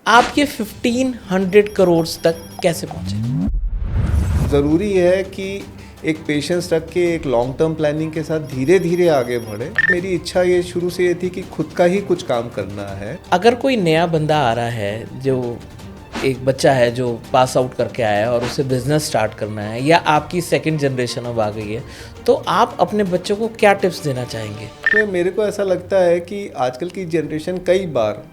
आप ये 1500 करोड़ तक कैसे पहुंचे? ज़रूरी है कि एक पेशेंस रख के एक लॉन्ग टर्म प्लानिंग के साथ धीरे धीरे आगे बढ़े। मेरी इच्छा ये शुरू से ये थी कि खुद का ही कुछ काम करना है। अगर कोई नया बंदा आ रहा है, जो एक बच्चा है जो पास आउट करके आया है और उसे बिजनेस स्टार्ट करना है, या आपकी सेकंड जनरेशन अब आ गई है, तो आप अपने बच्चों को क्या टिप्स देना चाहेंगे? तो मेरे को ऐसा लगता है कि आजकल की जनरेशन कई बार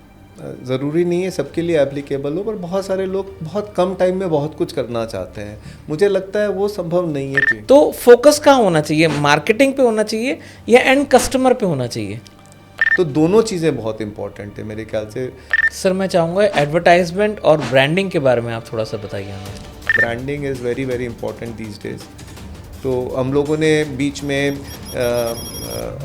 ज़रूरी नहीं है सबके लिए एप्लीकेबल हो, पर बहुत सारे लोग बहुत कम टाइम में बहुत कुछ करना चाहते हैं। मुझे लगता है वो संभव नहीं है। तो फोकस कहाँ होना चाहिए? मार्केटिंग पे होना चाहिए या एंड कस्टमर पे होना चाहिए? तो दोनों चीज़ें बहुत इंपॉर्टेंट है मेरे ख्याल से। सर, मैं चाहूँगा एडवर्टाइजमेंट और ब्रांडिंग के बारे में आप थोड़ा सा बताइए हमें। Branding is very very important these days. तो हम लोगों ने बीच में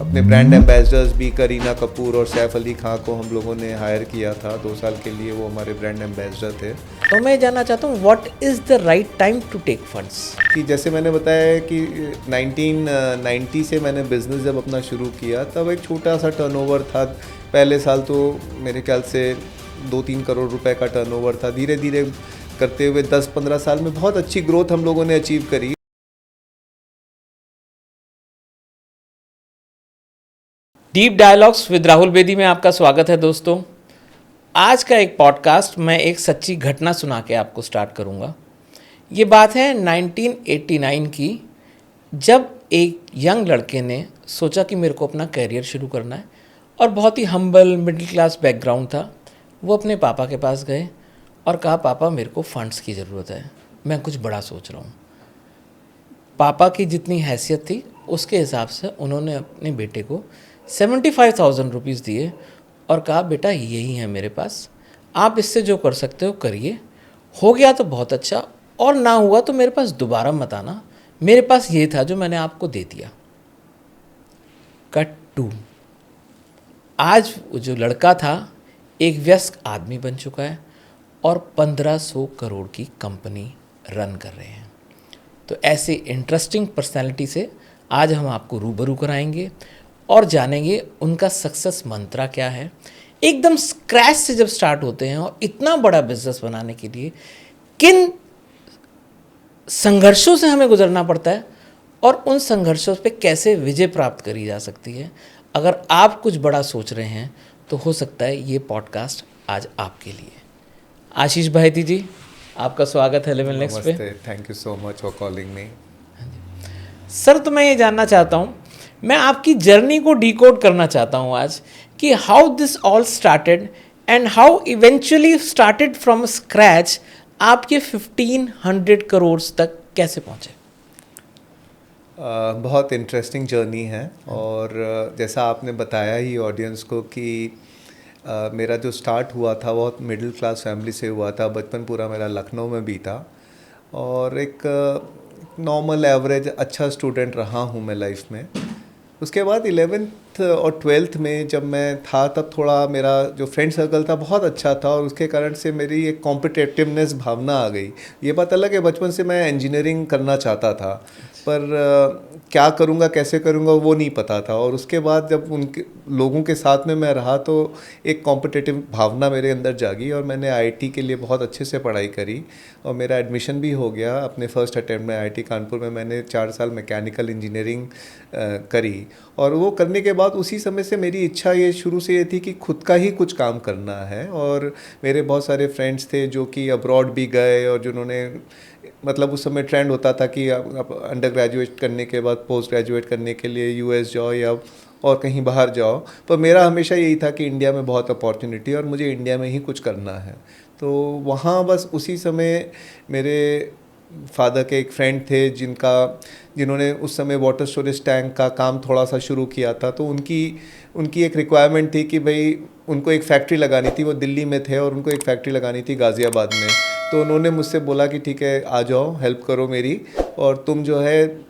अपने ब्रांड एम्बेसडर्स भी करीना कपूर और सैफ अली खां को हम लोगों ने हायर किया था 2 साल के लिए। वो हमारे ब्रांड एम्बेसडर थे। तो मैं जानना चाहता हूँ, what is the right time to take funds? कि जैसे मैंने बताया है कि 1990 से मैंने बिज़नेस जब अपना शुरू किया, तब एक छोटा सा टर्नओवर था। पहले साल तो मेरे ख्याल से 2-3 करोड़ रुपए का टर्नओवर था। धीरे धीरे करते हुए 10-15 साल में बहुत अच्छी ग्रोथ हम लोगों ने अचीव करी। Deep dialogues with Rahul Bedi में आपका स्वागत है दोस्तों। आज का एक पॉडकास्ट मैं एक सच्ची घटना सुना के आपको स्टार्ट करूंगा। ये बात है 1989 की, जब एक यंग लड़के ने सोचा कि मेरे को अपना करियर शुरू करना है, और बहुत ही हम्बल मिडिल क्लास बैकग्राउंड था। वो अपने पापा के पास गए और कहा, पापा मेरे को फंड्स की ज़रूरत है, मैं कुछ बड़ा सोच रहा हूँ। पापा की जितनी हैसियत थी उसके हिसाब से उन्होंने अपने बेटे को 75,000 रुपीज़ दिए और कहा, बेटा यही है मेरे पास, आप इससे जो कर सकते हो करिए। हो गया तो बहुत अच्छा, और ना हुआ तो मेरे पास दोबारा मत आना, मेरे पास ये था जो मैंने आपको दे दिया। कट टू, आज वो जो लड़का था एक वयस्क आदमी बन चुका है और 1500 करोड़ की कंपनी रन कर रहे हैं। तो ऐसे इंटरेस्टिंग पर्सनैलिटी से आज हम आपको रूबरू कराएंगे और जानेंगे उनका सक्सेस मंत्रा क्या है। एकदम स्क्रैच से जब स्टार्ट होते हैं और इतना बड़ा बिजनेस बनाने के लिए किन संघर्षों से हमें गुजरना पड़ता है और उन संघर्षों पे कैसे विजय प्राप्त करी जा सकती है। अगर आप कुछ बड़ा सोच रहे हैं तो हो सकता है ये पॉडकास्ट आज आपके लिए। आशीष भाईती जी, आपका स्वागत है लेवल नेक्स्ट पे। Thank you so much for calling me. Sir, तो मैं ये जानना चाहता हूँ, मैं आपकी जर्नी को डिकोड करना चाहता हूँ आज, कि how this all started and how eventually started from scratch आप ये 1500 करोड़ तक कैसे पहुँचे? बहुत इंटरेस्टिंग जर्नी है। और जैसा आपने बताया ही ऑडियंस को कि मेरा जो स्टार्ट हुआ था बहुत मिडिल क्लास फैमिली से हुआ था। बचपन पूरा मेरा लखनऊ में बीता और एक नॉर्मल एवरेज अच्छा स्टूडेंट रहा हूँ मैं लाइफ में। उसके बाद 11th और 12th में जब मैं था, तब थोड़ा मेरा जो फ्रेंड सर्कल था बहुत अच्छा था और उसके कारण से मेरी एक कॉम्पिटिटिवनेस भावना आ गई। ये बात अलग है, बचपन से मैं इंजीनियरिंग करना चाहता था, पर क्या करूँगा कैसे करूँगा वो नहीं पता था। और उसके बाद जब उनके लोगों के साथ में मैं रहा तो एक कॉम्पिटिटिव भावना मेरे अंदर जागी और मैंने आईआईटी के लिए बहुत अच्छे से पढ़ाई करी और मेरा एडमिशन भी हो गया। अपने फर्स्ट अटेम्प्ट में आईआईटी कानपुर में मैंने 4 साल मैकेनिकल इंजीनियरिंग करी। और वो करने के बाद उसी समय से मेरी इच्छा ये शुरू से ये थी कि खुद का ही कुछ काम करना है। और मेरे बहुत सारे फ्रेंड्स थे जो कि अब्रॉड भी गए और जिन्होंने, मतलब उस समय ट्रेंड होता था कि आप अंडर ग्रेजुएट करने के बाद पोस्ट ग्रेजुएट करने के लिए यूएस जाओ या और कहीं बाहर जाओ। पर मेरा हमेशा यही था कि इंडिया में बहुत अपॉर्चुनिटी है और मुझे इंडिया में ही कुछ करना है। तो वहाँ बस उसी समय मेरे फादर के एक फ्रेंड थे जिन्होंने उस समय वाटर स्टोरेज टैंक का काम थोड़ा सा शुरू किया था। तो उनकी एक रिक्वायरमेंट थी कि भाई उनको एक फैक्ट्री लगानी थी। वो दिल्ली में थे और उनको एक फैक्ट्री लगानी थी गाज़ियाबाद में। तो उन्होंने मुझसे बोला कि ठीक है आ जाओ, हेल्प करो मेरी, और तुम जो है,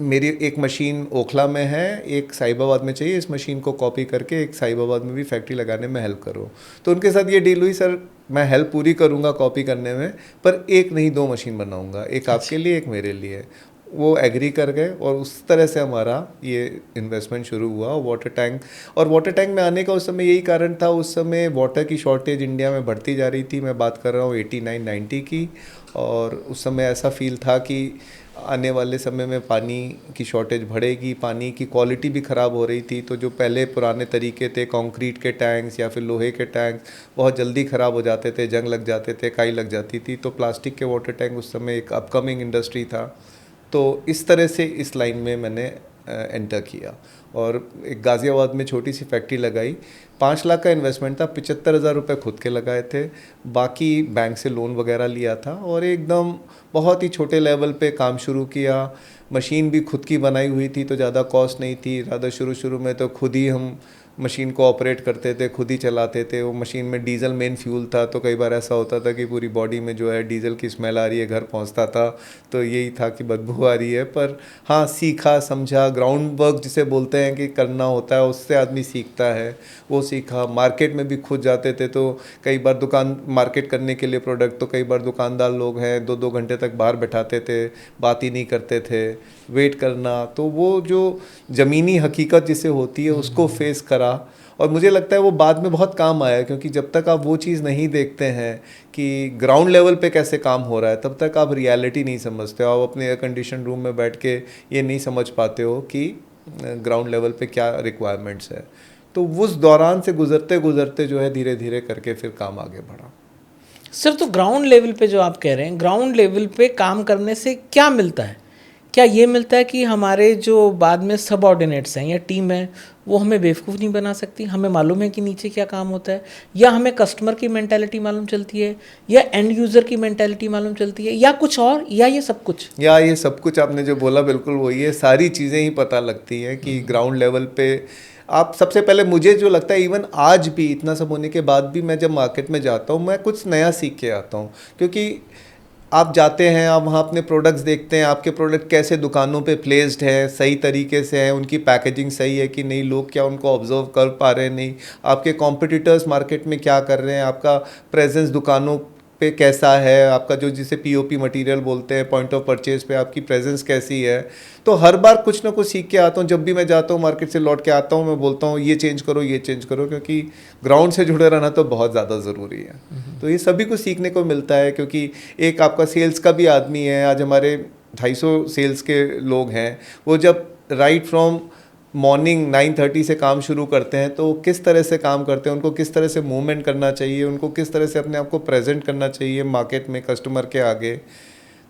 मेरी एक मशीन ओखला में है, एक साहिबाबाद में चाहिए, इस मशीन को कॉपी करके एक साहिबाबाद में भी फैक्ट्री लगाने में हेल्प करो। तो उनके साथ ये डील हुई, सर मैं हेल्प पूरी करूँगा कॉपी करने में, पर एक नहीं 2 मशीन बनाऊँगा, एक आपके लिए एक मेरे लिए। वो एग्री कर गए और उस तरह से हमारा ये इन्वेस्टमेंट शुरू हुआ। वाटर टैंक में आने का उस समय यही कारण था, उस समय वाटर की शॉर्टेज इंडिया में बढ़ती जा रही थी। मैं बात कर रहा हूँ 89-90 की, और उस समय ऐसा फील था कि आने वाले समय में पानी की शॉर्टेज बढ़ेगी, पानी की क्वालिटी भी ख़राब हो रही थी। तो जो पहले पुराने तरीके थे कंक्रीट के टैंक्स या फिर लोहे के टैंक, बहुत जल्दी ख़राब हो जाते थे, जंग लग जाते थे, काई लग जाती थी। तो प्लास्टिक के वाटर टैंक उस समय एक अपकमिंग इंडस्ट्री था। तो इस तरह से इस लाइन में मैंने एंटर किया और एक गाज़ियाबाद में छोटी सी फैक्ट्री लगाई। 5 लाख का इन्वेस्टमेंट था, 75,000 रुपये खुद के लगाए थे, बाकी बैंक से लोन वगैरह लिया था और एकदम बहुत ही छोटे लेवल पे काम शुरू किया। मशीन भी खुद की बनाई हुई थी तो ज़्यादा कॉस्ट नहीं थी। ज़्यादा शुरू में तो खुद ही हम मशीन को ऑपरेट करते थे, खुद ही चलाते थे। वो मशीन में डीजल मेन फ्यूल था, तो कई बार ऐसा होता था कि पूरी बॉडी में जो है डीजल की स्मेल आ रही है, घर पहुंचता था तो यही था कि बदबू आ रही है। पर हाँ, सीखा समझा, ग्राउंड वर्क जिसे बोलते हैं कि करना होता है, उससे आदमी सीखता है, वो सीखा। मार्केट में भी खुद जाते थे तो कई बार दुकान मार्केट करने के लिए प्रोडक्ट, तो कई बार दुकानदार लोग हैं 2-2 घंटे तक बाहर बैठाते थे, बात ही नहीं करते थे, वेट करना। तो वो जो ज़मीनी हकीकत जिसे होती है उसको फेस करा और मुझे लगता है वो बाद में बहुत काम आया, क्योंकि जब तक आप वो चीज़ नहीं देखते हैं कि ग्राउंड लेवल पे कैसे काम हो रहा है, तब तक आप रियलिटी नहीं समझते हो। आप अपने एयर कंडीशन रूम में बैठ के ये नहीं समझ पाते हो कि ग्राउंड लेवल पे क्या रिक्वायरमेंट्स है। तो उस दौरान से गुजरते गुजरते जो है धीरे धीरे करके फिर काम आगे बढ़ा। सर, तो ग्राउंड लेवल पे जो आप कह रहे हैं, ग्राउंड लेवल पे काम करने से क्या मिलता है? क्या ये मिलता है कि हमारे जो बाद में सबऑर्डिनेट्स हैं या टीम है वो हमें बेवकूफ़ नहीं बना सकती, हमें मालूम है कि नीचे क्या काम होता है, या हमें कस्टमर की मेंटालिटी मालूम चलती है, या एंड यूज़र की मेंटालिटी मालूम चलती है, या कुछ और, या ये सब कुछ? या ये सब कुछ आपने जो बोला बिल्कुल वही है। सारी चीज़ें ही पता लगती हैं कि ग्राउंड लेवल पे आप सबसे पहले, मुझे जो लगता है इवन आज भी इतना सब होने के बाद भी मैं जब मार्केट में जाता हूँ मैं कुछ नया सीख के आता हूँ। क्योंकि आप जाते हैं, आप वहाँ अपने प्रोडक्ट्स देखते हैं, आपके प्रोडक्ट कैसे दुकानों पे प्लेस्ड है, सही तरीके से है, उनकी पैकेजिंग सही है कि नहीं, लोग क्या उनको ऑब्जर्व कर पा रहे हैं नहीं, आपके कॉम्पिटिटर्स मार्केट में क्या कर रहे हैं, आपका प्रेजेंस दुकानों पे कैसा है, आपका जो जिसे पीओपी मटेरियल बोलते हैं, पॉइंट ऑफ परचेज पे आपकी प्रेजेंस कैसी है। तो हर बार कुछ ना कुछ सीख के आता हूँ। जब भी मैं जाता हूँ मार्केट से लौट के आता हूँ, मैं बोलता हूँ ये चेंज करो, ये चेंज करो, क्योंकि ग्राउंड से जुड़े रहना तो बहुत ज़्यादा ज़रूरी है। तो ये सभी कुछ सीखने को मिलता है, क्योंकि एक आपका सेल्स का भी आदमी है। आज हमारे 250 सेल्स के लोग हैं, वो जब राइट फ्रॉम मॉर्निंग 9:30 से काम शुरू करते हैं तो किस तरह से काम करते हैं, उनको किस तरह से मूवमेंट करना चाहिए, उनको किस तरह से अपने आप को प्रेजेंट करना चाहिए मार्केट में कस्टमर के आगे।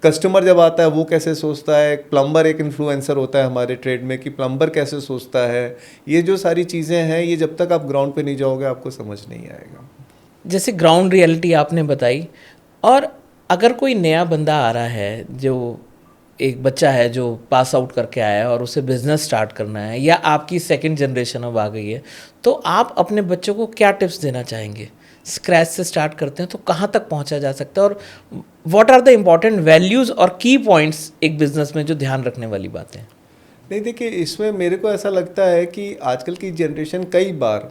कस्टमर जब आता है वो कैसे सोचता है, प्लम्बर एक इन्फ्लुएंसर होता है हमारे ट्रेड में कि प्लम्बर कैसे सोचता है। ये जो सारी चीज़ें हैं, ये जब तक आप ग्राउंड पे नहीं जाओगे आपको समझ नहीं आएगा। जैसे ग्राउंड रियलिटी आपने बताई, और अगर कोई नया बंदा आ रहा है, जो एक बच्चा है जो पास आउट करके आया है और उसे बिज़नेस स्टार्ट करना है, या आपकी सेकंड जनरेशन अब आ गई है, तो आप अपने बच्चों को क्या टिप्स देना चाहेंगे? स्क्रैच से स्टार्ट करते हैं तो कहाँ तक पहुँचा जा सकता है, और what are the important values और की पॉइंट्स एक बिज़नेस में जो ध्यान रखने वाली बातें हैं? नहीं, देखिए, इसमें मेरे को ऐसा लगता है कि आजकल की जनरेशन कई बार,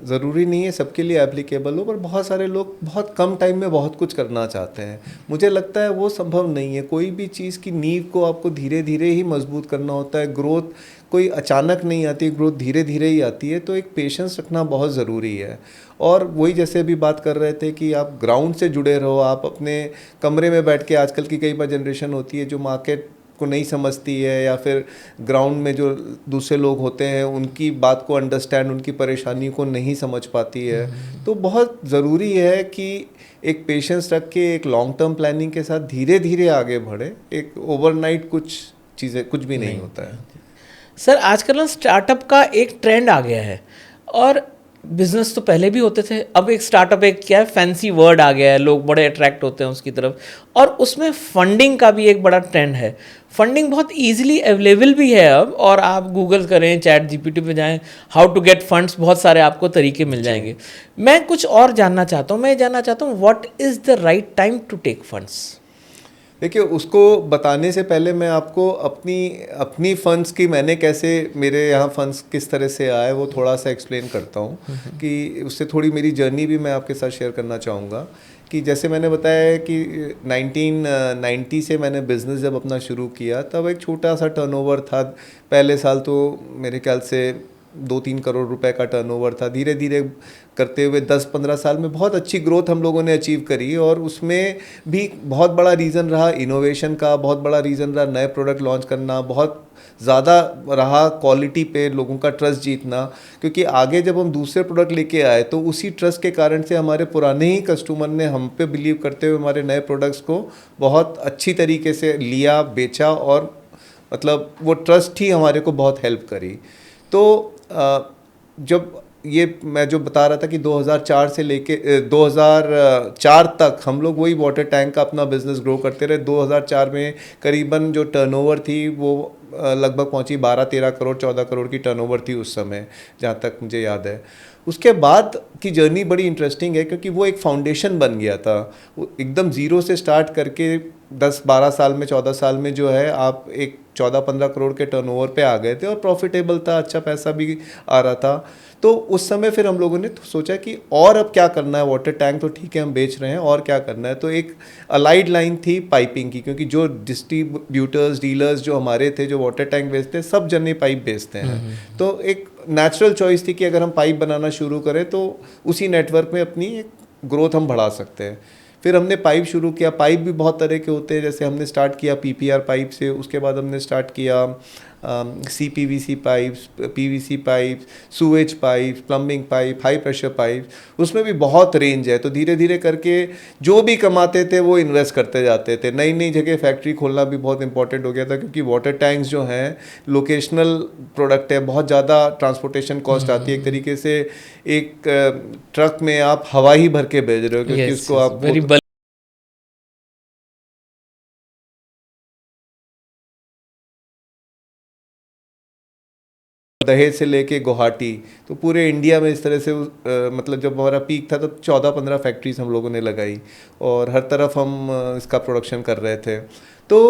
ज़रूरी नहीं है सबके लिए एप्लीकेबल हो, पर बहुत सारे लोग बहुत कम टाइम में बहुत कुछ करना चाहते हैं। मुझे लगता है वो संभव नहीं है। कोई भी चीज़ की नींव को आपको धीरे धीरे ही मजबूत करना होता है। ग्रोथ कोई अचानक नहीं आती, ग्रोथ धीरे धीरे ही आती है। तो एक पेशेंस रखना बहुत ज़रूरी है। और वही जैसे अभी बात कर रहे थे कि आप ग्राउंड से जुड़े रहो, आप अपने कमरे में बैठ के, आजकल की कई बार जनरेशन होती है जो मार्केट को नहीं समझती है, या फिर ग्राउंड में जो दूसरे लोग होते हैं उनकी बात को अंडरस्टैंड, उनकी परेशानी को नहीं समझ पाती है। तो बहुत ज़रूरी है कि एक पेशेंस रख के, एक लॉन्ग टर्म प्लानिंग के साथ धीरे धीरे आगे बढ़े। एक ओवरनाइट कुछ चीज़ें कुछ भी नहीं होता है। सर, आजकल ना स्टार्टअप का एक ट्रेंड आ गया है, और बिजनेस तो पहले भी होते थे, अब एक स्टार्टअप एक क्या है, फैंसी वर्ड आ गया है, लोग बड़े अट्रैक्ट होते हैं उसकी तरफ, और उसमें फंडिंग का भी एक बड़ा ट्रेंड है। फंडिंग बहुत इजीली अवेलेबल भी है अब, और आप गूगल करें, चैट जीपीटी पे जाएं, हाउ टू गेट फंड्स, बहुत सारे आपको तरीके मिल जाएंगे। मैं कुछ और जानना चाहता हूँ, मैं जानना चाहता हूँ what is the right time to take funds? देखिए, उसको बताने से पहले मैं आपको अपनी अपनी फंड्स की, मैंने कैसे, मेरे यहाँ फंड्स किस तरह से आए वो थोड़ा सा एक्सप्लेन करता हूँ, कि उससे थोड़ी मेरी जर्नी भी मैं आपके साथ शेयर करना चाहूँगा। कि जैसे मैंने बताया है कि 1990 से मैंने बिज़नेस जब अपना शुरू किया, तब एक छोटा सा टर्नओवर था। पहले साल तो मेरे ख्याल से 2-3 करोड़ रुपए का टर्नओवर था। धीरे धीरे करते हुए 10-15 साल में बहुत अच्छी ग्रोथ हम लोगों ने अचीव करी, और उसमें भी बहुत बड़ा रीज़न रहा इनोवेशन का, बहुत बड़ा रीज़न रहा नए प्रोडक्ट लॉन्च करना, बहुत ज़्यादा रहा क्वालिटी पे लोगों का ट्रस्ट जीतना। क्योंकि आगे जब हम दूसरे प्रोडक्ट लेके आए तो उसी ट्रस्ट के कारण से हमारे पुराने ही कस्टमर ने हम पे बिलीव करते हुए हमारे नए प्रोडक्ट्स को बहुत अच्छी तरीके से लिया, बेचा, और मतलब वो ट्रस्ट ही हमारे को बहुत हेल्प करी। तो जब ये मैं जो बता रहा था कि 2004 से लेके 2004 तक हम लोग वही वाटर टैंक का अपना बिजनेस ग्रो करते रहे। 2004 में करीबन जो टर्नओवर थी वो लगभग पहुंची 12-13 करोड़, 14 करोड़ की टर्नओवर थी उस समय, जहाँ तक मुझे याद है। उसके बाद की जर्नी बड़ी इंटरेस्टिंग है, क्योंकि वो एक फाउंडेशन बन गया था। वो एकदम ज़ीरो से स्टार्ट करके 10-12 साल में, 14 साल में जो है आप एक 14-15 करोड़ के टर्नओवर पे आ गए थे, और प्रॉफिटेबल था, अच्छा पैसा भी आ रहा था। तो उस समय फिर हम लोगों ने सोचा कि और अब क्या करना है, वाटर टैंक तो ठीक है हम बेच रहे हैं, और क्या करना है। तो एक अलाइड लाइन थी पाइपिंग की, क्योंकि जो डिस्ट्रीब्यूटर्स, डीलर्स जो हमारे थे, जो वाटर टैंक बेचते हैं, सब जने पाइप बेचते हैं। तो एक नेचुरल चॉइस थी कि अगर हम पाइप बनाना शुरू करें तो उसी नेटवर्क में अपनी एक ग्रोथ हम बढ़ा सकते हैं। फिर हमने पाइप शुरू किया। पाइप भी बहुत तरह के होते हैं, जैसे हमने स्टार्ट किया पीपीआर पाइप से, उसके बाद हमने स्टार्ट किया CPVC pipes, PVC pipe, sewage pipe, plumbing pipe, high pressure pipe, उसमें भी बहुत रेंज है। तो धीरे धीरे करके जो भी कमाते थे वो इन्वेस्ट करते जाते थे। नई नई जगह फैक्ट्री खोलना भी बहुत इंपॉर्टेंट हो गया था, क्योंकि वाटर टैंक्स जो हैं लोकेशनल प्रोडक्ट है, बहुत ज़्यादा ट्रांसपोर्टेशन कॉस्ट आती है। एक तरीके से एक ट्रक में आप हवा ही भर के भेज रहे हो, क्योंकि उसको आप दहेज से लेके गुवाहाटी, तो पूरे इंडिया में इस तरह से मतलब जब हमारा पीक था तो 14-15 फैक्ट्रीज हम लोगों ने लगाई, और हर तरफ हम इसका प्रोडक्शन कर रहे थे। तो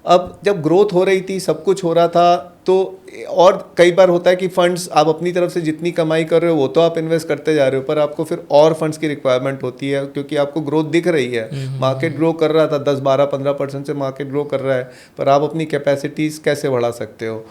अब जब ग्रोथ हो रही थी, सब कुछ हो रहा था, तो और कई बार होता है कि फंड्स आप अपनी तरफ से जितनी कमाई कर रहे हो वो तो आप इन्वेस्ट करते जा रहे हो, पर आपको फिर और फंड्स की रिक्वायरमेंट होती है, क्योंकि आपको ग्रोथ दिख रही है। मार्केट ग्रो कर रहा था 10-12-15% से मार्केट ग्रो कर रहा है, पर आप अपनी कैपेसिटीज़ कैसे बढ़ा सकते हो।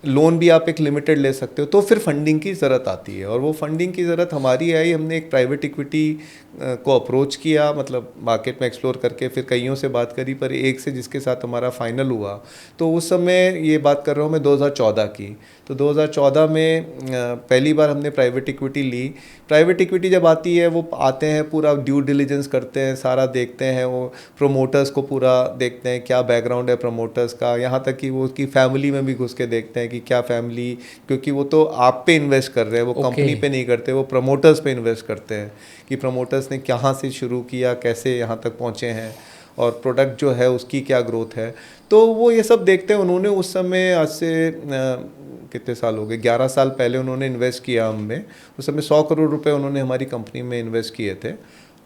लोन भी आप एक लिमिटेड ले सकते हो, तो फिर फंडिंग की ज़रूरत आती है। और वो फंडिंग की ज़रूरत हमारी आई, हमने एक प्राइवेट इक्विटी को अप्रोच किया, मतलब मार्केट में एक्सप्लोर करके, फिर कईयों से बात करी, पर एक से जिसके साथ हमारा फाइनल हुआ। तो उस समय ये बात कर रहा हूँ मैं 2014 की। तो 2014 में पहली बार हमने प्राइवेट इक्विटी ली। प्राइवेट इक्विटी जब आती है, वो आते हैं, पूरा ड्यू डिलिजेंस करते हैं, सारा देखते हैं, वो प्रोमोटर्स को पूरा देखते हैं, क्या बैकग्राउंड है प्रोमोटर्स का, यहाँ तक कि वो उसकी फैमिली में भी घुस के देखते हैं कि क्या फैमिली, क्योंकि वो तो आप पे इन्वेस्ट कर रहे हैं, वो कंपनी पे नहीं करते, वो प्रमोटर्स पे इन्वेस्ट करते हैं, कि प्रमोटर्स ने कहाँ से शुरू किया, कैसे यहाँ तक पहुँचे हैं, और प्रोडक्ट जो है उसकी क्या ग्रोथ है। तो वो ये सब देखते हैं। उन्होंने उस समय, आज से कितने साल हो गए, 11 साल पहले उन्होंने इन्वेस्ट किया हम में। उस समय 100 करोड़ रुपए उन्होंने हमारी कंपनी में इन्वेस्ट किए थे,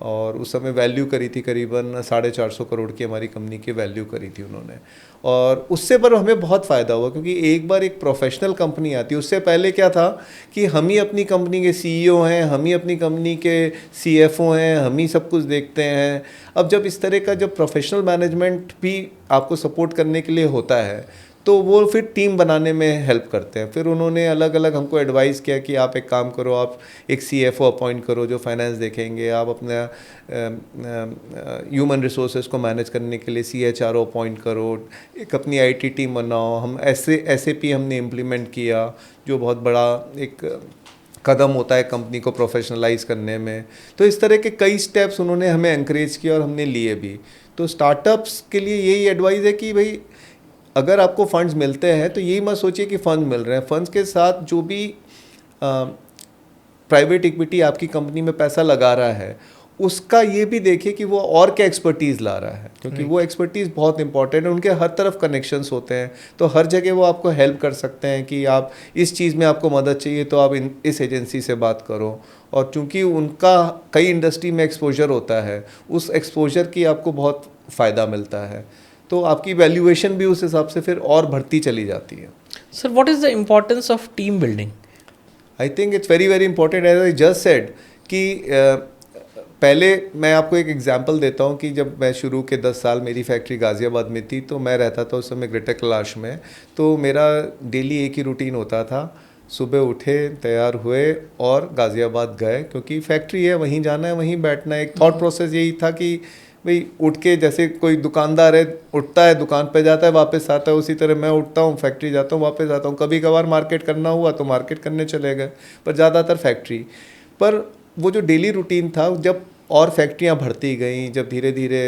और उस समय वैल्यू करी थी करीबन 450 करोड़ की, हमारी कंपनी की वैल्यू करी थी उन्होंने। और उससे पर हमें बहुत फ़ायदा हुआ, क्योंकि एक बार एक प्रोफेशनल कंपनी आती है। उससे पहले क्या था कि हम ही अपनी कंपनी के CEO हैं, हम ही अपनी कंपनी के CFO हैं, हम ही सब कुछ देखते हैं। अब जब इस तरह का जब प्रोफेशनल मैनेजमेंट भी आपको सपोर्ट करने के लिए होता है, तो वो फिर टीम बनाने में हेल्प करते हैं। फिर उन्होंने अलग अलग हमको एडवाइस किया कि आप एक काम करो, आप एक CFO अपॉइंट करो जो फाइनेंस देखेंगे, आप अपना ह्यूमन रिसोर्सेज को मैनेज करने के लिए CHRO अपॉइंट करो, एक अपनी IT टीम बनाओ। हम SAP हमने इम्प्लीमेंट किया, जो बहुत बड़ा एक कदम होता है कंपनी को प्रोफेशनलाइज करने में। तो इस तरह के कई स्टेप्स उन्होंने हमें एनकरेज किया, और हमने लिए भी। तो स्टार्टअप्स के लिए यही एडवाइस है कि भाई, अगर आपको फंड्स मिलते हैं तो यही मत सोचिए कि फ़ंड मिल रहे हैं। फंड्स के साथ जो भी प्राइवेट इक्विटी आपकी कंपनी में पैसा लगा रहा है, उसका ये भी देखिए कि वो और क्या एक्सपर्टीज़ ला रहा है, क्योंकि वो एक्सपर्टीज़ बहुत इंपॉर्टेंट है। उनके हर तरफ कनेक्शंस होते हैं, तो हर जगह वो आपको हेल्प कर सकते हैं कि आप इस चीज़ में आपको मदद चाहिए तो आप इस एजेंसी से बात करो। और चूंकि उनका कई इंडस्ट्री में एक्सपोजर होता है, उस एक्सपोजर की आपको बहुत फ़ायदा मिलता है, तो आपकी वैल्यूएशन भी उस हिसाब से फिर और बढ़ती चली जाती है। Sir, what is the importance of team building? I think it's very very important, as I just said कि पहले मैं आपको एक एग्जांपल देता हूँ कि जब मैं शुरू के 10 साल मेरी फैक्ट्री गाज़ियाबाद में थी, तो मैं रहता था उस समय ग्रेटर कैलाश में। तो मेरा डेली एक ही रूटीन होता था, सुबह उठे, तैयार हुए और गाज़ियाबाद गए, क्योंकि फैक्ट्री है, वहीं जाना है, वहीं बैठना है। एक थॉट प्रोसेस यही था कि भाई उठ के, जैसे कोई दुकानदार है, उठता है, दुकान पे जाता है, वापस आता है, उसी तरह मैं उठता हूँ, फैक्ट्री जाता हूँ, वापस आता हूँ। कभी कभार मार्केट करना हुआ तो मार्केट करने चले गए, पर ज़्यादातर फैक्ट्री। पर वो जो डेली रूटीन था, जब और फैक्ट्रियाँ बढ़ती गई, जब धीरे धीरे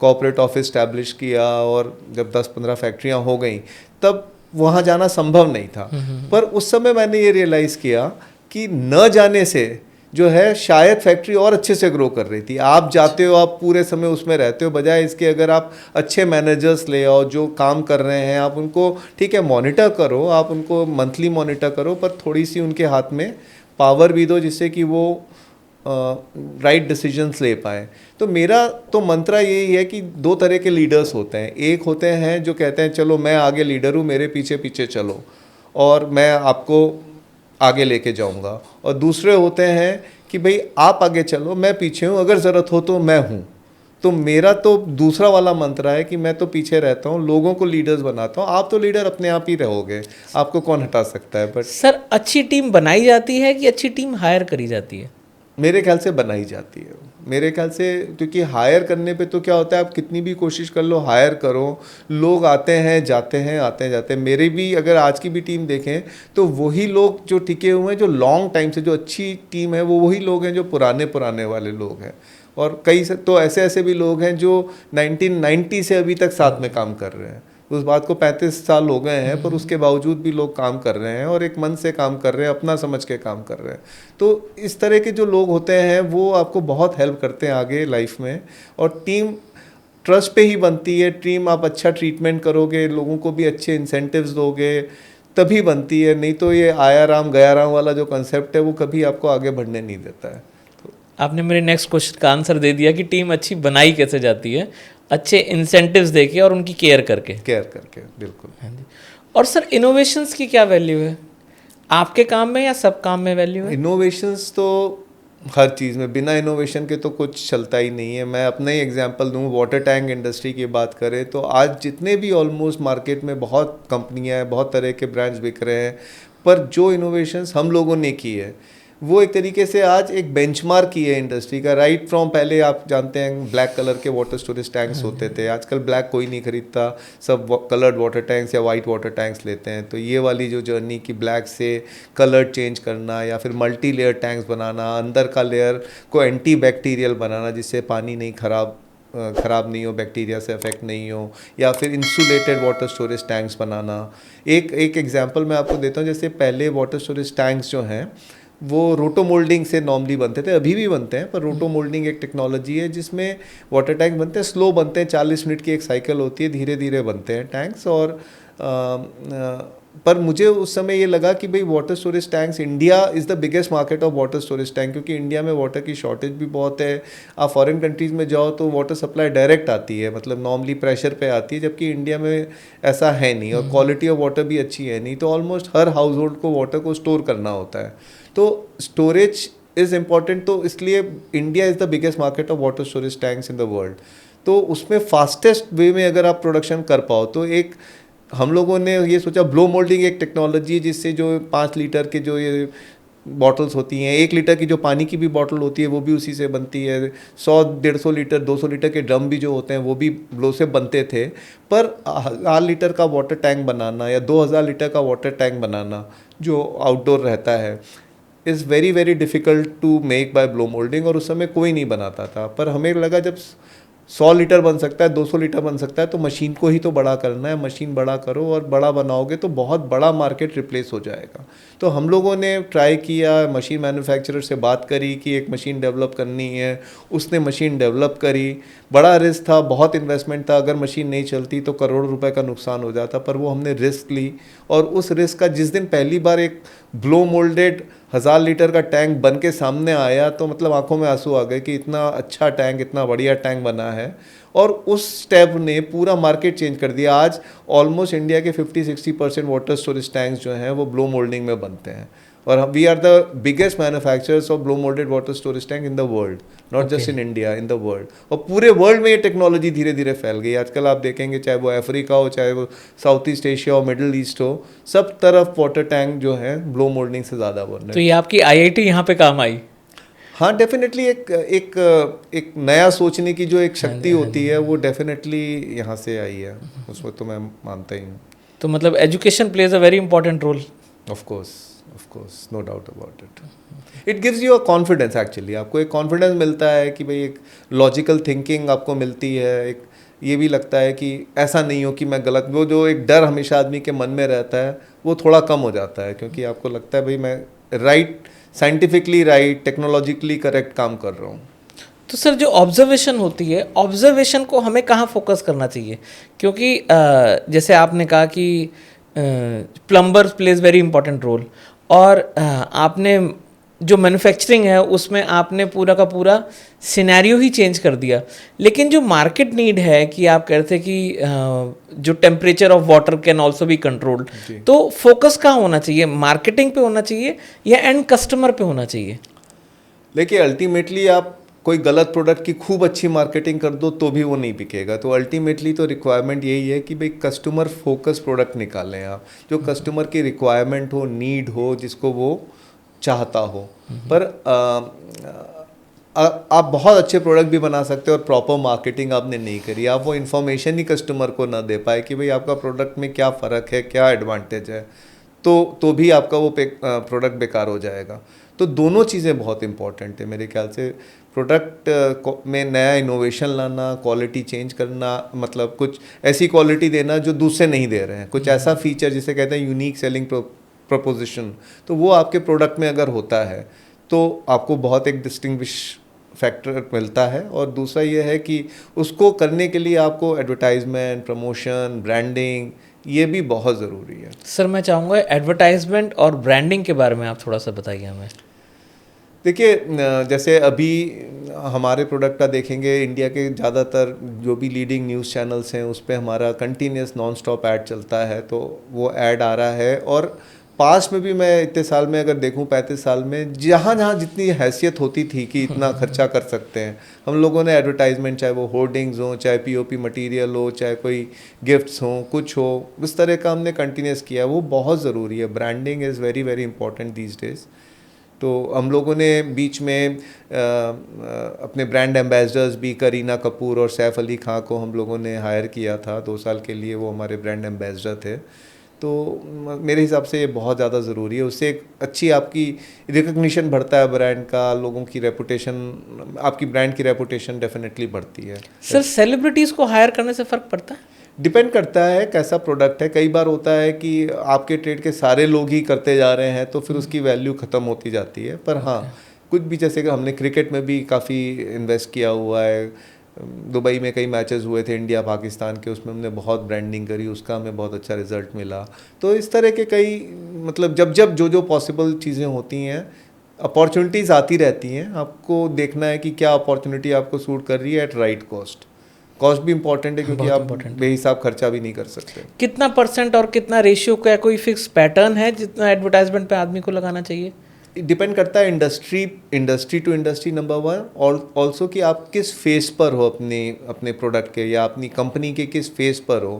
कॉर्पोरेट ऑफिस स्टैब्लिश किया और जब 10-15 फैक्ट्रियाँ हो गई, तब वहाँ जाना संभव नहीं था। पर उस समय मैंने ये रियलाइज़ किया कि न जाने से जो है शायद फैक्ट्री और अच्छे से ग्रो कर रही थी। आप जाते हो, आप पूरे समय उसमें रहते हो, बजाय इसके अगर आप अच्छे मैनेजर्स ले आओ जो काम कर रहे हैं, आप उनको ठीक है मॉनिटर करो, आप उनको मंथली मॉनिटर करो, पर थोड़ी सी उनके हाथ में पावर भी दो जिससे कि वो राइट डिसीजंस ले पाएँ। तो मेरा तो मंत्रा यही है कि 2 तरह के लीडर्स होते हैं। एक होते हैं जो कहते हैं चलो मैं आगे लीडर हूँ, मेरे पीछे पीछे चलो और मैं आपको आगे लेके जाऊंगा। और दूसरे होते हैं कि भाई आप आगे चलो, मैं पीछे हूँ, अगर ज़रूरत हो तो मैं हूँ। तो मेरा तो दूसरा वाला मंत्र है कि मैं तो पीछे रहता हूँ, लोगों को लीडर्स बनाता हूँ। आप तो लीडर अपने आप ही रहोगे, आपको कौन हटा सकता है। बट सर, अच्छी टीम बनाई जाती है कि अच्छी टीम हायर करी जाती है? मेरे ख्याल से बनाई जाती है, मेरे ख्याल से, क्योंकि हायर करने पे तो क्या होता है, आप कितनी भी कोशिश कर लो, हायर करो, लोग आते हैं जाते हैं, आते हैं जाते हैं। मेरे भी अगर आज की भी टीम देखें तो वही लोग जो टिके हुए हैं, जो लॉन्ग टाइम से, जो अच्छी टीम है, वो वही लोग हैं जो पुराने पुराने वाले लोग हैं। और कई तो ऐसे ऐसे भी लोग हैं जो 1990 से अभी तक साथ में काम कर रहे हैं। उस बात को 35 साल हो गए हैं, पर उसके बावजूद भी लोग काम कर रहे हैं और एक मन से काम कर रहे हैं, अपना समझ के काम कर रहे हैं। तो इस तरह के जो लोग होते हैं वो आपको बहुत हेल्प करते हैं आगे लाइफ में। और टीम ट्रस्ट पे ही बनती है। टीम आप अच्छा ट्रीटमेंट करोगे, लोगों को भी अच्छे इंसेंटिव्स दोगे, तभी बनती है। नहीं तो ये आया राम गया राम वाला जो कंसेप्ट है वो कभी आपको आगे बढ़ने नहीं देता है। आपने मेरे नेक्स्ट क्वेश्चन का आंसर दे दिया कि टीम अच्छी बनाई कैसे जाती है, अच्छे इंसेंटिव्स देके और उनकी केयर करके। बिल्कुल। हाँ जी। और सर, इनोवेशंस की क्या वैल्यू है आपके काम में या सब काम में वैल्यू है? इनोवेशंस तो हर चीज़ में, बिना इनोवेशन के तो कुछ चलता ही नहीं है। मैं अपना ही एग्जांपल दूं, वाटर टैंक इंडस्ट्री की बात करें तो आज जितने भी ऑलमोस्ट मार्केट में बहुत कंपनियां हैं, बहुत तरह के ब्रांड्स बिक रहे हैं, पर जो इनोवेशंस हम लोगों ने की है वो एक तरीके से आज एक बेंचमार्क की है इंडस्ट्री का। राइट फ्रॉम, पहले आप जानते हैं ब्लैक कलर के वाटर स्टोरेज टैंक्स होते थे, आजकल ब्लैक कोई नहीं खरीदता, सब कलर्ड वाटर टैंक्स या वाइट वाटर टैंक्स लेते हैं। तो ये वाली जो जर्नी की ब्लैक से कलर चेंज करना या फिर मल्टी लेयर टैंक्स बनाना, अंदर का लेयर को एंटी बैक्टीरियल बनाना जिससे पानी नहीं ख़राब नहीं हो, बैक्टीरिया से अफेक्ट नहीं हो, या फिर इंसुलेटेड वाटर स्टोरेज टैंक्स बनाना। एक एग्जांपल मैं आपको देता हूँ। जैसे पहले वाटर स्टोरेज टैंक्स जो हैं वो रोटो मोल्डिंग से नॉर्मली बनते थे, अभी भी बनते हैं, पर रोटो मोल्डिंग एक टेक्नोलॉजी है जिसमें वाटर टैंक बनते हैं, स्लो बनते हैं, 40 मिनट की एक साइकिल होती है, धीरे धीरे बनते हैं टैंक्स। और पर मुझे उस समय ये लगा कि भाई water storage tanks, India is the biggest market of water storage tank, क्योंकि इंडिया में वाटर की शॉर्टेज भी बहुत है। आप फॉरेन कंट्रीज़ में जाओ तो वाटर सप्लाई डायरेक्ट आती है, मतलब नॉर्मली प्रेशर पे आती है, जबकि इंडिया में ऐसा है नहीं, और क्वालिटी ऑफ वाटर भी अच्छी है नहीं। तो ऑलमोस्ट हर हाउस होल्ड को वाटर को स्टोर करना होता है, तो स्टोरेज इज़ इम्पॉर्टेंट। तो इसलिए India is the biggest market of water storage tanks in the world. तो उसमें फास्टेस्ट वे में अगर आप प्रोडक्शन कर पाओ तो एक हम लोगों ने ये सोचा, ब्लो मोल्डिंग एक टेक्नोलॉजी है जिससे जो 5 लीटर के जो ये बॉटल्स होती हैं, 1 लीटर की जो पानी की भी बॉटल होती है वो भी उसी से बनती है, 100-150 लीटर 200 लीटर के ड्रम भी जो होते हैं वो भी ब्लो से बनते थे। पर 1000 लीटर का वाटर टैंक बनाना या 2000 लीटर का वाटर टैंक बनाना जो आउटडोर रहता है is very very difficult to make by blow moulding, और उस समय कोई नहीं बनाता था। पर हमें लगा जब 100 लीटर बन सकता है, 200 लीटर बन सकता है, तो मशीन को ही तो बड़ा करना है, मशीन बड़ा करो और बड़ा बनाओगे तो बहुत बड़ा मार्केट रिप्लेस हो जाएगा। तो हम लोगों ने ट्राई किया, मशीन मैन्युफैक्चरर से बात करी कि एक मशीन डेवलप करनी है, उसने मशीन डेवलप करी। बड़ा रिस्क था, बहुत इन्वेस्टमेंट था, अगर मशीन नहीं चलती तो करोड़ों रुपए का नुकसान हो जाता, पर वो हमने रिस्क ली। और उस रिस्क का जिस दिन पहली बार एक ब्लो मोल्डेड 1000 लीटर का टैंक बन के सामने आया तो मतलब आंखों में आंसू आ गए कि इतना अच्छा टैंक, इतना बढ़िया टैंक बना है। और उस स्टेप ने पूरा मार्केट चेंज कर दिया। आज ऑलमोस्ट इंडिया के 50-60% वाटर स्टोरेज टैंक्स जो हैं वो ब्लो मोल्डिंग में बनते हैं, और we are the biggest manufacturers of blow moulded water storage tank in the world, not just in India, in the world. और पूरे वर्ल्ड में ये टेक्नोलॉजी धीरे धीरे फैल गई। आजकल आप देखेंगे चाहे वो अफ्रीका हो, चाहे वो साउथ ईस्ट एशिया हो, मिडिल ईस्ट हो, सब तरफ वाटर टैंक जो है ब्लो मोल्डिंग से ज़्यादा बन रहे तो हैं। ये आपकी आईआईटी यहाँ पे काम आई। हाँ, डेफिनेटली एक नया सोचने की जो एक शक्ति होती है वो डेफिनेटली यहाँ से आई है, उसमें तो मैं मानता ही हूँ। तो मतलब education plays a very important role. Of course, no doubt about it. It gives you a confidence, actually आपको एक कॉन्फिडेंस मिलता है कि भाई एक लॉजिकल थिंकिंग आपको मिलती है, एक ये भी लगता है कि ऐसा नहीं हो कि मैं गलत, वो जो एक डर हमेशा आदमी के मन में रहता है वो थोड़ा कम हो जाता है, क्योंकि आपको लगता है भाई मैं right, scientifically right, technologically correct काम कर रहा हूँ। तो सर जो ऑब्जर्वेशन होती है, ऑब्जर्वेशन को हमें कहाँ फोकस करना चाहिए? क्योंकि जैसे आपने कहा कि plumber plays very important role, और आपने जो मैन्युफैक्चरिंग है उसमें आपने पूरा का पूरा सिनेरियो ही चेंज कर दिया। लेकिन जो मार्केट नीड है कि आप कह रहे थे कि जो temperature of water can also be controlled, तो फोकस कहाँ होना चाहिए? मार्केटिंग पे होना चाहिए या एंड कस्टमर पे होना चाहिए? देखिए, अल्टीमेटली आप कोई गलत प्रोडक्ट की खूब अच्छी मार्केटिंग कर दो तो भी वो नहीं बिकेगा। तो अल्टीमेटली तो रिक्वायरमेंट यही है कि भाई कस्टमर फोकस प्रोडक्ट निकालें आप, जो कस्टमर की रिक्वायरमेंट हो, नीड हो, जिसको वो चाहता हो। पर आप बहुत अच्छे प्रोडक्ट भी बना सकते हो और प्रॉपर मार्केटिंग आपने नहीं करी, आप वो इन्फॉर्मेशन ही कस्टमर को ना दे पाए कि भाई आपका प्रोडक्ट में क्या फ़र्क है, क्या एडवांटेज है, तो भी आपका वो प्रोडक्ट बेकार हो जाएगा। तो दोनों चीज़ें बहुत इंपॉर्टेंट है मेरे ख्याल से। प्रोडक्ट में नया इनोवेशन लाना, क्वालिटी चेंज करना, मतलब कुछ ऐसी क्वालिटी देना जो दूसरे नहीं दे रहे हैं, कुछ ऐसा फीचर जिसे कहते हैं यूनिक सेलिंग प्रपोजिशन, तो वो आपके प्रोडक्ट में अगर होता है तो आपको बहुत एक डिस्टिंग्विश फैक्टर मिलता है। और दूसरा ये है कि उसको करने के लिए आपको एडवर्टाइजमेंट, प्रमोशन, ब्रांडिंग, ये भी बहुत ज़रूरी है। सर मैं चाहूँगा एडवर्टाइजमेंट और ब्रांडिंग के बारे में आप थोड़ा सा बताइए हमें। देखिए, जैसे अभी हमारे प्रोडक्ट का देखेंगे, इंडिया के ज़्यादातर जो भी लीडिंग न्यूज़ चैनल्स हैं उस पर हमारा कंटिन्यूस नॉन स्टॉप ऐड चलता है, तो वो ऐड आ रहा है। और पास में भी मैं इतने साल में अगर देखूं, 35 साल में, जहाँ जहाँ जितनी हैसियत होती थी कि इतना खर्चा कर सकते हैं, हम लोगों ने एडवर्टाइजमेंट, चाहे वो होर्डिंग्स हो, चाहे पीओपी मटेरियल हो, चाहे कोई गिफ्ट्स हो, कुछ हो, उस तरह का हमने कंटिन्यूस किया। वो बहुत ज़रूरी है। Branding is very very important these days. तो हम लोगों ने बीच में अपने ब्रांड एम्बेसडर्स भी, करीना कपूर और सैफ अली खां को हम लोगों ने हायर किया था 2 साल के लिए, वो हमारे ब्रांड एम्बेसडर थे। तो मेरे हिसाब से ये बहुत ज़्यादा ज़रूरी है। उससे एक अच्छी आपकी रिकग्निशन बढ़ता है ब्रांड का, लोगों की रेपुटेशन, आपकी ब्रांड की रेपुटेशन डेफिनेटली बढ़ती है। सर सेलिब्रिटीज़ को हायर करने से फ़र्क पड़ता है? डिपेंड करता है कैसा प्रोडक्ट है। कई बार होता है कि आपके ट्रेड के सारे लोग ही करते जा रहे हैं तो फिर उसकी वैल्यू ख़त्म होती जाती है। पर हाँ, कुछ भी, जैसे कि हमने क्रिकेट में भी काफ़ी इन्वेस्ट किया हुआ है। दुबई में कई मैचेस हुए थे इंडिया पाकिस्तान के, उसमें हमने बहुत ब्रांडिंग करी, उसका हमें बहुत अच्छा रिजल्ट मिला। तो इस तरह के कई, मतलब जब जब जो पॉसिबल चीज़ें होती हैं, अपॉर्चुनिटीज़ आती रहती हैं, आपको देखना है कि क्या अपॉर्चुनिटी आपको सूट कर रही है एट राइट कॉस्ट। कॉस्ट भी इंपॉर्टेंट है क्योंकि आप बेहिसाब खर्चा भी नहीं कर सकते। कितना परसेंट और कितना रेशियो का कोई फिक्स पैटर्न है जितना एडवर्टाइजमेंट पे आदमी को लगाना चाहिए? डिपेंड करता है industry to industry, number one, और ऑल्सो कि आप किस फेस पर हो अपने प्रोडक्ट के या अपनी कंपनी के किस फेस पर हो।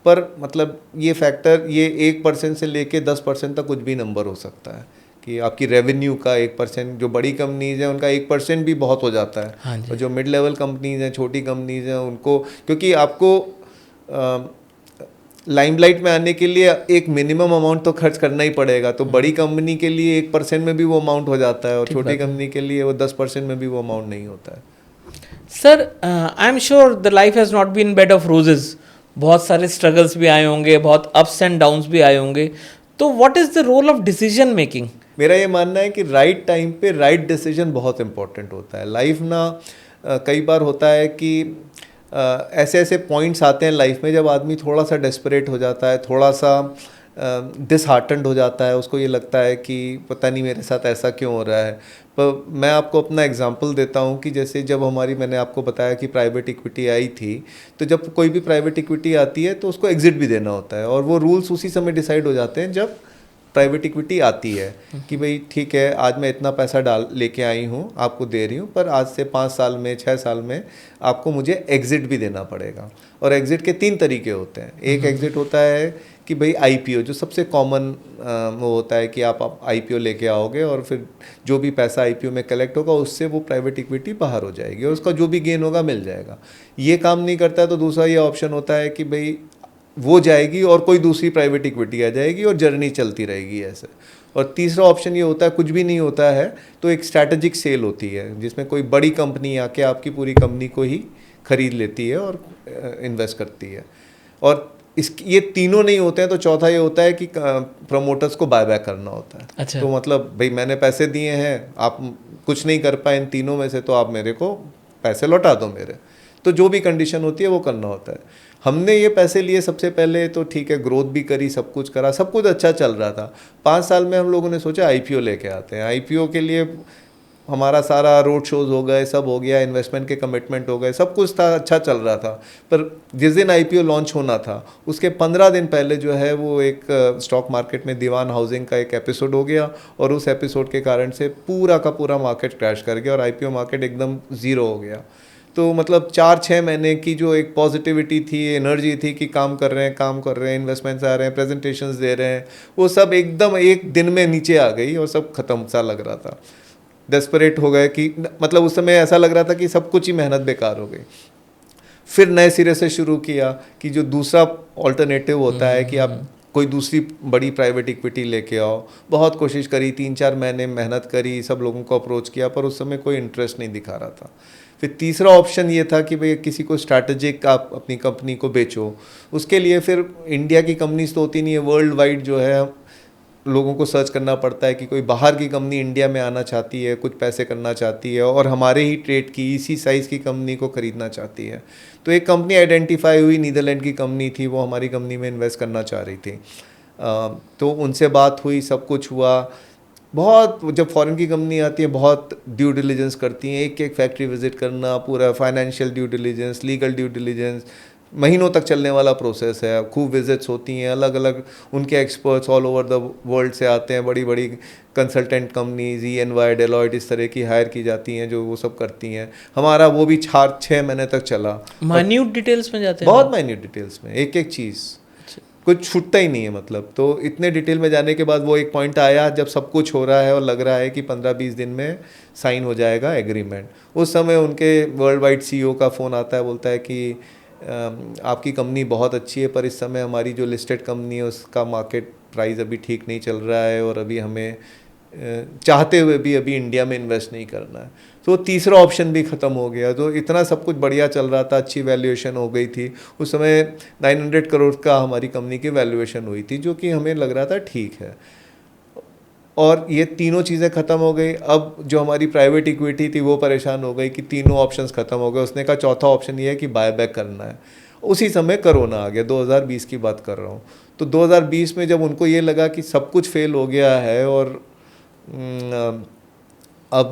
पर मतलब ये फैक्टर, ये 1% से लेके 10% तक कुछ भी नंबर हो सकता है कि आपकी रेवेन्यू का 1%, जो बड़ी कंपनीज हैं उनका 1% भी बहुत हो जाता है। हाँ जी। और जो मिड लेवल कंपनीज हैं, छोटी कंपनीज हैं, उनको, क्योंकि आपको लाइमलाइट में आने के लिए एक मिनिमम अमाउंट तो खर्च करना ही पड़ेगा। तो बड़ी कंपनी के लिए 1% में भी वो अमाउंट हो जाता है और छोटी कंपनी के लिए वो 10% में भी वो अमाउंट नहीं होता है। Sir I am sure the life has not been bed of roses, बहुत सारे स्ट्रगल्स भी आए होंगे, बहुत अप्स एंड डाउन्स भी आए होंगे, तो what is the role of decision making? मेरा ये मानना है कि राइट टाइम पे राइट डिसीजन बहुत इंपॉर्टेंट होता है। लाइफ ना कई बार होता है कि ऐसे ऐसे पॉइंट्स आते हैं लाइफ में जब आदमी थोड़ा सा डेस्परेट हो जाता है, थोड़ा सा डिसहार्टेंड हो जाता है, उसको ये लगता है कि पता नहीं मेरे साथ ऐसा क्यों हो रहा है। पर मैं आपको अपना एग्जांपल देता हूँ कि जैसे जब मैंने आपको बताया कि प्राइवेट इक्विटी आई थी, तो जब कोई भी प्राइवेट इक्विटी आती है तो उसको एग्जिट भी देना होता है, और वो रूल्स उसी समय डिसाइड हो जाते हैं जब प्राइवेट इक्विटी आती है कि भाई ठीक है, आज मैं इतना पैसा डाल लेके आई हूँ, आपको दे रही हूँ, पर आज से 5 साल में 6 साल में आपको मुझे एग्ज़िट भी देना पड़ेगा। और एग्ज़िट के 3 तरीके होते हैं। एक एग्ज़िट होता है कि भाई आईपीओ, जो सबसे कॉमन वो होता है कि आप आईपीओ लेके आओगे और फिर जो भी पैसा आईपीओ में कलेक्ट होगा उससे वो प्राइवेट इक्विटी बाहर हो जाएगी और उसका जो भी गेन होगा मिल जाएगा। ये काम नहीं करता है तो दूसरा ये ऑप्शन होता है कि भाई वो जाएगी और कोई दूसरी प्राइवेट इक्विटी आ जाएगी और जर्नी चलती रहेगी ऐसे। और तीसरा ऑप्शन ये होता है कुछ भी नहीं होता है तो एक स्ट्रैटेजिक सेल होती है जिसमें कोई बड़ी कंपनी आके आपकी पूरी कंपनी को ही खरीद लेती है और इन्वेस्ट करती है। और ये तीनों नहीं होते हैं तो चौथा ये होता है कि प्रमोटर्स को बाय बैक करना होता है। अच्छा। तो मतलब भाई मैंने पैसे दिए हैं, आप कुछ नहीं कर पाए इन तीनों में से, तो आप मेरे को पैसे लौटा दो मेरे। तो जो भी कंडीशन होती है वो करना होता है। हमने ये पैसे लिए सबसे पहले तो ठीक है, ग्रोथ भी करी, सब कुछ करा, सब कुछ अच्छा चल रहा था। 5 साल में हम लोगों ने सोचा आईपीओ लेके आते हैं। आईपीओ के लिए हमारा सारा रोड शोज़ हो गए, सब हो गया, इन्वेस्टमेंट के कमिटमेंट हो गए, सब कुछ था, अच्छा चल रहा था। पर जिस दिन आईपीओ लॉन्च होना था उसके 15 दिन पहले जो है वो एक स्टॉक मार्केट में दीवान हाउसिंग का एक एपिसोड हो गया और उस एपिसोड के कारण से पूरा का पूरा मार्केट क्रैश कर गया और आईपीओ मार्केट एकदम ज़ीरो हो गया। तो मतलब 4-6 महीने की जो एक पॉजिटिविटी थी, एनर्जी थी कि काम कर रहे हैं, इन्वेस्टमेंट्स आ रहे हैं, प्रेजेंटेशंस दे रहे हैं, वो सब एकदम एक दिन में नीचे आ गई और सब खत्म सा लग रहा था। डेस्परेट हो गए कि मतलब उस समय ऐसा लग रहा था कि सब कुछ ही मेहनत बेकार हो गई। फिर नए सिरे से शुरू किया कि जो दूसरा ऑल्टरनेटिव होता है कि आप कोई दूसरी बड़ी प्राइवेट इक्विटी लेके आओ। बहुत कोशिश करी, 3-4 महीने मेहनत करी, सब लोगों को अप्रोच किया, पर उस समय कोई इंटरेस्ट नहीं दिखा रहा था। फिर तीसरा ऑप्शन ये था कि भाई किसी को स्ट्रैटेजिक आप अपनी कंपनी को बेचो। उसके लिए फिर इंडिया की कंपनीज तो होती नहीं है, वर्ल्ड वाइड जो है लोगों को सर्च करना पड़ता है कि कोई बाहर की कंपनी इंडिया में आना चाहती है, कुछ पैसे करना चाहती है और हमारे ही ट्रेड की इसी साइज़ की कंपनी को ख़रीदना चाहती है। तो एक कंपनी आइडेंटिफाई हुई, नीदरलैंड की कंपनी थी, वो हमारी कंपनी में इन्वेस्ट करना चाह रही थी। तो उनसे बात हुई, सब कुछ हुआ। बहुत, जब फॉरेन की कंपनी आती है बहुत ड्यू डिलिजेंस करती हैं, एक एक फैक्ट्री विजिट करना, पूरा financial due diligence, legal due diligence, महीनों तक चलने वाला प्रोसेस है। खूब विजिट्स होती हैं, अलग अलग उनके experts all over the world से आते हैं, बड़ी बड़ी कंसल्टेंट कंपनीज, EY, डेलॉयट, इस तरह की हायर की जाती हैं जो वो सब करती हैं। हमारा वो भी 4-6 महीने तक चला। माइन्यूट डिटेल्स में जाते हैं, बहुत माइन्यूट डिटेल्स में, एक एक चीज़ कुछ छूटता ही नहीं है मतलब। तो इतने डिटेल में जाने के बाद वो एक पॉइंट आया जब सब कुछ हो रहा है और लग रहा है कि 15-20 दिन में साइन हो जाएगा एग्रीमेंट। उस समय उनके वर्ल्ड वाइड CEO का फ़ोन आता है, बोलता है कि आपकी कंपनी बहुत अच्छी है पर इस समय हमारी जो लिस्टेड कंपनी है उसका मार्केट प्राइस अभी ठीक नहीं चल रहा है और अभी हमें चाहते हुए भी अभी इंडिया में इन्वेस्ट नहीं करना है। तो तीसरा ऑप्शन भी ख़त्म हो गया। तो इतना सब कुछ बढ़िया चल रहा था, अच्छी वैल्यूएशन हो गई थी। उस समय 900 करोड़ का हमारी कंपनी की वैल्यूएशन हुई थी जो कि हमें लग रहा था ठीक है। और ये तीनों चीज़ें ख़त्म हो गई। अब जो हमारी प्राइवेट इक्विटी थी वो परेशान हो गई कि तीनों ऑप्शंस ख़त्म हो गए। उसने कहा चौथा ऑप्शन ये है कि बाय बैक करना है। उसी समय कोरोना आ गया, 2020 की बात कर रहा हूँ। तो 2020 में जब उनको ये लगा कि सब कुछ फेल हो गया है और अब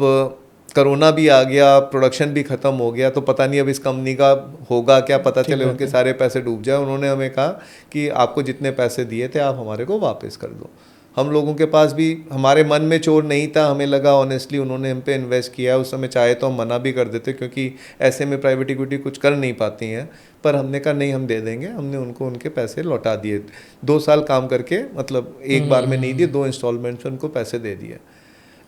कोरोना भी आ गया, प्रोडक्शन भी ख़त्म हो गया, तो पता नहीं अब इस कंपनी का होगा क्या, पता चले उनके सारे पैसे डूब जाए। उन्होंने हमें कहा कि आपको जितने पैसे दिए थे आप हमारे को वापस कर दो। हम लोगों के पास भी, हमारे मन में चोर नहीं था, हमें लगा ऑनेस्टली उन्होंने हम पे इन्वेस्ट किया। उस समय चाहे तो हम मना भी कर देते क्योंकि ऐसे में प्राइवेट इक्विटी कुछ कर नहीं पाती हैं, पर हमने कहा नहीं हम दे देंगे। हमने उनको उनके पैसे लौटा दिए। 2 साल काम करके, मतलब एक बार में नहीं दिए, 2 इंस्टॉलमेंट में उनको पैसे दे दिए।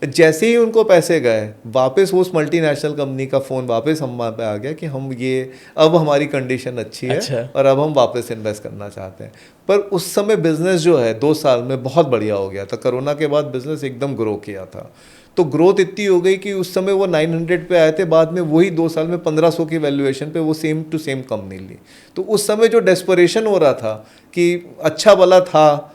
जैसे ही उनको पैसे गए वापस उस मल्टीनेशनल कंपनी का फ़ोन वापस हम पे आ गया कि हम ये, अब हमारी कंडीशन अच्छी है। अच्छा। और अब हम वापस इन्वेस्ट करना चाहते हैं। पर उस समय बिज़नेस जो है 2 साल में बहुत बढ़िया हो गया था। कोरोना के बाद बिज़नेस एकदम ग्रो किया था। तो ग्रोथ इतनी हो गई कि उस समय वो 900 पे आए थे, बाद में वही 2 साल में 1500 की वैल्यूएशन पे वो सेम टू सेम कंपनी ली। तो उस समय जो डेस्परेशन हो रहा था कि अच्छा भला था,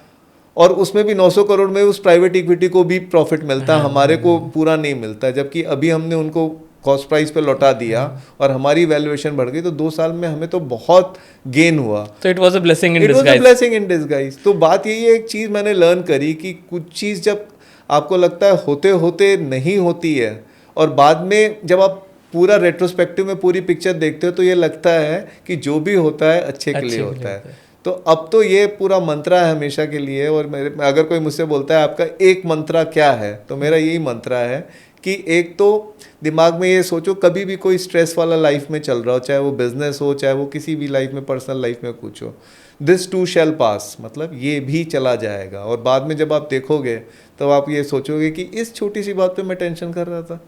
और उसमें भी 900 करोड़ में उस प्राइवेट इक्विटी को भी प्रॉफिट मिलता, हमारे को पूरा नहीं मिलता, जबकि अभी हमने उनको कॉस्ट प्राइस पे लौटा दिया और हमारी वैल्यूएशन बढ़ गई, तो 2 साल में हमें तो बहुत गेन हुआ। तो it was a blessing in it was a disguise. Blessing in disguise. तो बात यही है, एक चीज़ मैंने लर्न करी कि कुछ चीज़ जब आपको लगता है होते होते नहीं होती है, और बाद में जब आप पूरा रेट्रोस्पेक्टिव में पूरी पिक्चर देखते हो तो ये लगता है कि जो भी होता है अच्छे के लिए होता है। तो अब तो ये पूरा मंत्रा है हमेशा के लिए। और मेरे अगर कोई मुझसे बोलता है आपका एक मंत्रा क्या है, तो मेरा यही मंत्रा है कि एक तो दिमाग में ये सोचो, कभी भी कोई स्ट्रेस वाला लाइफ में चल रहा हो, चाहे वो बिजनेस हो, चाहे वो किसी भी लाइफ में, पर्सनल लाइफ में कुछ हो, दिस टू शैल पास, मतलब ये भी चला जाएगा। और बाद में जब आप देखोगे तो आप ये सोचोगे कि इस छोटी सी बात पे मैं टेंशन कर रहा था,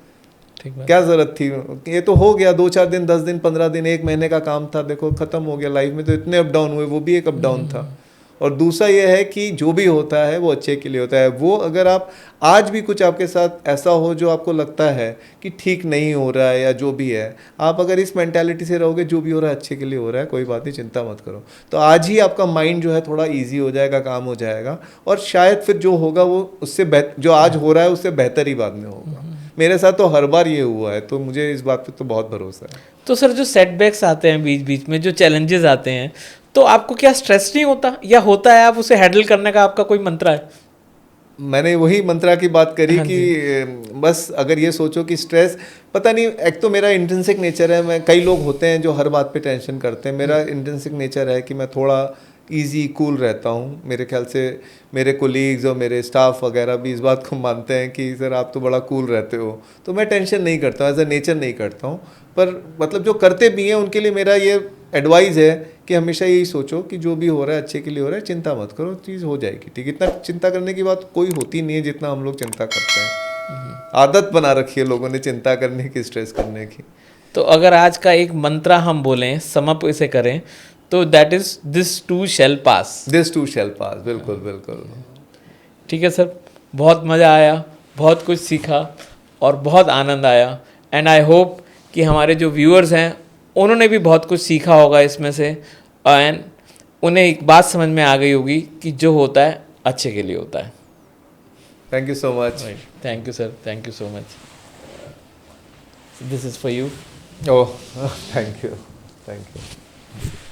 क्या ज़रूरत थी, ये तो हो गया 2-4 दिन, 10 दिन, 15 दिन, 1 महीने का काम था, देखो ख़त्म हो गया। लाइफ में तो इतने अप डाउन हुए, वो भी एक अप डाउन था। और दूसरा ये है कि जो भी होता है वो अच्छे के लिए होता है। वो अगर आप आज भी कुछ आपके साथ ऐसा हो जो आपको लगता है कि ठीक नहीं हो रहा है या जो भी है, आप अगर इस मेंटालिटी से रहोगे जो भी हो रहा है अच्छे के लिए हो रहा है, कोई बात नहीं, चिंता मत करो, तो आज ही आपका माइंड जो है थोड़ा ईजी हो जाएगा, काम हो जाएगा, और शायद फिर जो होगा वो उससे जो आज हो रहा है उससे बेहतर ही बाद में होगा। मेरे साथ तो हर बार ये हुआ है, तो मुझे इस बात पे तो बहुत भरोसा है। तो सर जो सेटबैक्स आते हैं बीच बीच में, जो चैलेंजेस आते हैं, तो आपको क्या स्ट्रेस नहीं होता, या होता है, आप उसे हैंडल करने का आपका कोई मंत्र है? मैंने वही मंत्रा की बात करी कि बस अगर ये सोचो कि स्ट्रेस, पता नहीं, एक तो मेरा इंट्रिंसिक नेचर है, मैं, कई लोग होते हैं जो हर बात पे टेंशन करते हैं, मेरा इंट्रिंसिक नेचर है कि मैं थोड़ा इजी कूल रहता हूँ। मेरे ख्याल से मेरे कोलीग्स और मेरे स्टाफ वगैरह भी इस बात को मानते हैं कि सर आप तो बड़ा कूल रहते हो, तो मैं टेंशन नहीं करता हूँ, एज अ नेचर नहीं करता हूँ। पर मतलब जो करते भी हैं उनके लिए मेरा ये एडवाइस है कि हमेशा यही सोचो कि जो भी हो रहा है अच्छे के लिए हो रहा है, चिंता मत करो, चीज़ हो जाएगी ठीक। इतना चिंता करने की बात कोई होती नहीं है जितना हम लोग चिंता करते हैं। आदत बना रखी है लोगों ने चिंता करने की, स्ट्रेस करने की। तो अगर आज का एक मंत्रा हम बोलें, समअप इसे करें, तो that is this too shall pass. This too shall pass, बिल्कुल बिल्कुल। ठीक है सर, बहुत मज़ा आया, बहुत कुछ सीखा और बहुत आनंद आया। एंड आई होप कि हमारे जो व्यूअर्स हैं उन्होंने भी बहुत कुछ सीखा होगा इसमें से, एंड उन्हें एक बात समझ में आ गई होगी कि जो होता है अच्छे के लिए होता है। Thank you so much. Thank you sir, thank you so much. This is for you. Oh, thank you, thank you.